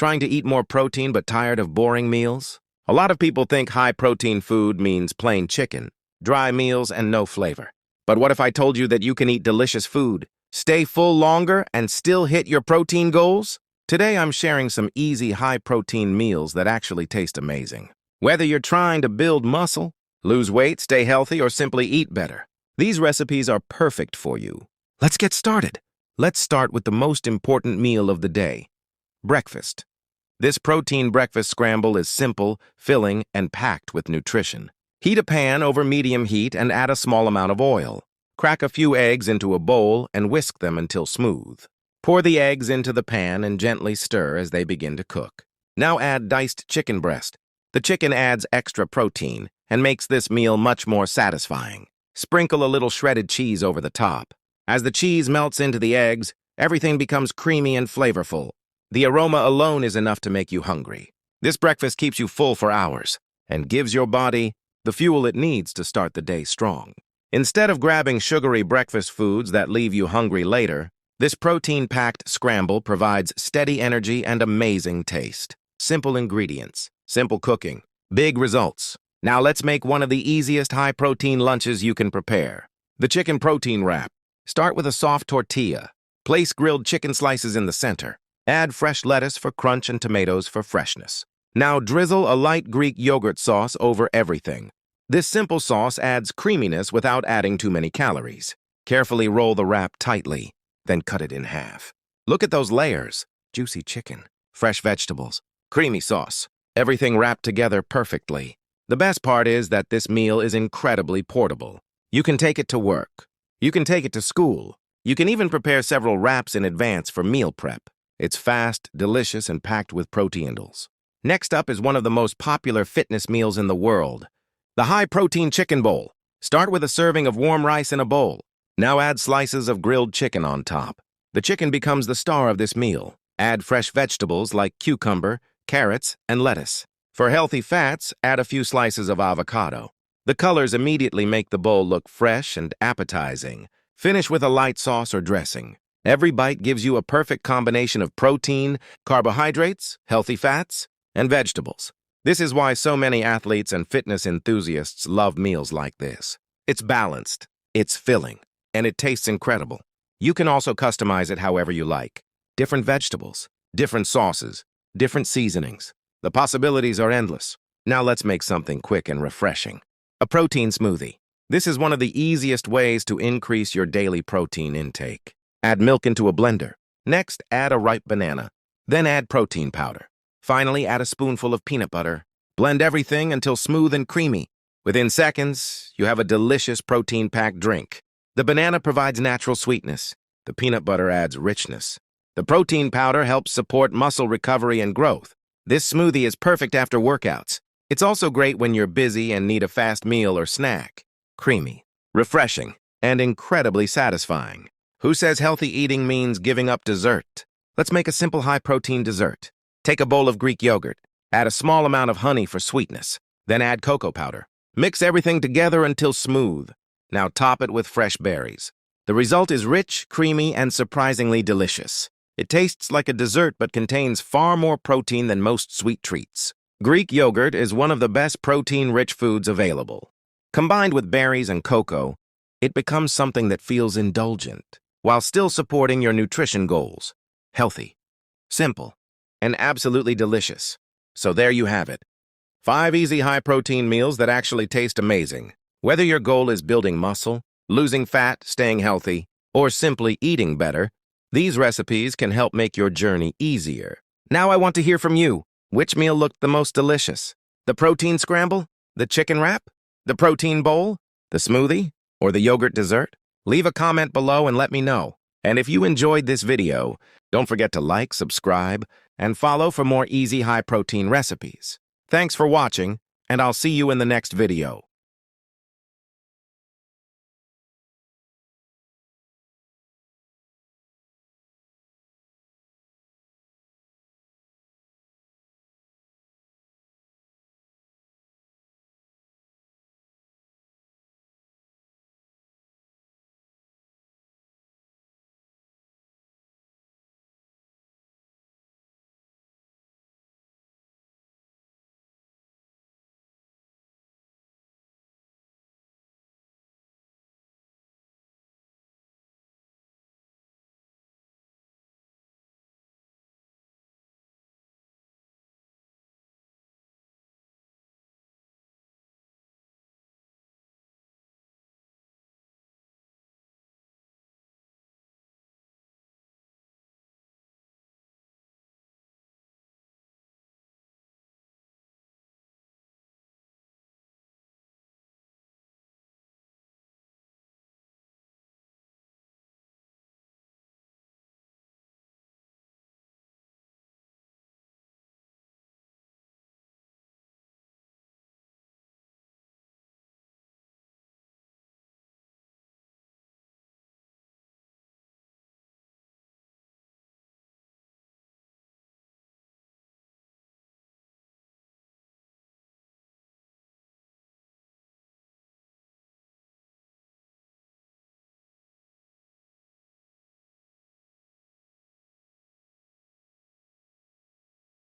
Trying to eat more protein but tired of boring meals? A lot of people think high-protein food means plain chicken, dry meals, and no flavor. But what if I told you that you can eat delicious food, stay full longer, and still hit your protein goals? Today I'm sharing some easy high-protein meals that actually taste amazing. Whether you're trying to build muscle, lose weight, stay healthy, or simply eat better, these recipes are perfect for you. Let's get started. Let's start with the most important meal of the day, breakfast. This protein breakfast scramble is simple, filling, and packed with nutrition. Heat a pan over medium heat and add a small amount of oil. Crack a few eggs into a bowl and whisk them until smooth. Pour the eggs into the pan and gently stir as they begin to cook. Now add diced chicken breast. The chicken adds extra protein and makes this meal much more satisfying. Sprinkle a little shredded cheese over the top. As the cheese melts into the eggs, everything becomes creamy and flavorful. The aroma alone is enough to make you hungry. This breakfast keeps you full for hours and gives your body the fuel it needs to start the day strong. Instead of grabbing sugary breakfast foods that leave you hungry later, this protein-packed scramble provides steady energy and amazing taste. Simple ingredients, simple cooking, big results. Now let's make one of the easiest high-protein lunches you can prepare. The chicken protein wrap. Start with a soft tortilla. Place grilled chicken slices in the center. Add fresh lettuce for crunch and tomatoes for freshness. Now drizzle a light Greek yogurt sauce over everything. This simple sauce adds creaminess without adding too many calories. Carefully roll the wrap tightly, then cut it in half. Look at those layers. Juicy chicken, fresh vegetables, creamy sauce. Everything wrapped together perfectly. The best part is that this meal is incredibly portable. You can take it to work. You can take it to school. You can even prepare several wraps in advance for meal prep. It's fast, delicious, and packed with proteindals. Next up is one of the most popular fitness meals in the world, the high-protein chicken bowl. Start with a serving of warm rice in a bowl. Now add slices of grilled chicken on top. The chicken becomes the star of this meal. Add fresh vegetables like cucumber, carrots, and lettuce. For healthy fats, add a few slices of avocado. The colors immediately make the bowl look fresh and appetizing. Finish with a light sauce or dressing. Every bite gives you a perfect combination of protein, carbohydrates, healthy fats, and vegetables. This is why so many athletes and fitness enthusiasts love meals like this. It's balanced, it's filling, and it tastes incredible. You can also customize it however you like. Different vegetables, different sauces, different seasonings. The possibilities are endless. Now let's make something quick and refreshing. A protein smoothie. This is one of the easiest ways to increase your daily protein intake. Add milk into a blender. Next, add a ripe banana. Then add protein powder. Finally, add a spoonful of peanut butter. Blend everything until smooth and creamy. Within seconds, you have a delicious protein-packed drink. The banana provides natural sweetness. The peanut butter adds richness. The protein powder helps support muscle recovery and growth. This smoothie is perfect after workouts. It's also great when you're busy and need a fast meal or snack. Creamy, refreshing, and incredibly satisfying. Who says healthy eating means giving up dessert? Let's make a simple high-protein dessert. Take a bowl of Greek yogurt. Add a small amount of honey for sweetness. Then add cocoa powder. Mix everything together until smooth. Now top it with fresh berries. The result is rich, creamy, and surprisingly delicious. It tastes like a dessert but contains far more protein than most sweet treats. Greek yogurt is one of the best protein-rich foods available. Combined with berries and cocoa, it becomes something that feels indulgent, while still supporting your nutrition goals. Healthy, simple, and absolutely delicious. So there you have it. 5 easy high-protein meals that actually taste amazing. Whether your goal is building muscle, losing fat, staying healthy, or simply eating better, these recipes can help make your journey easier. Now I want to hear from you. Which meal looked the most delicious? The protein scramble? The chicken wrap? The protein bowl? The smoothie? Or the yogurt dessert? Leave a comment below and let me know. And if you enjoyed this video, don't forget to like, subscribe, and follow for more easy high-protein recipes. Thanks for watching, and I'll see you in the next video.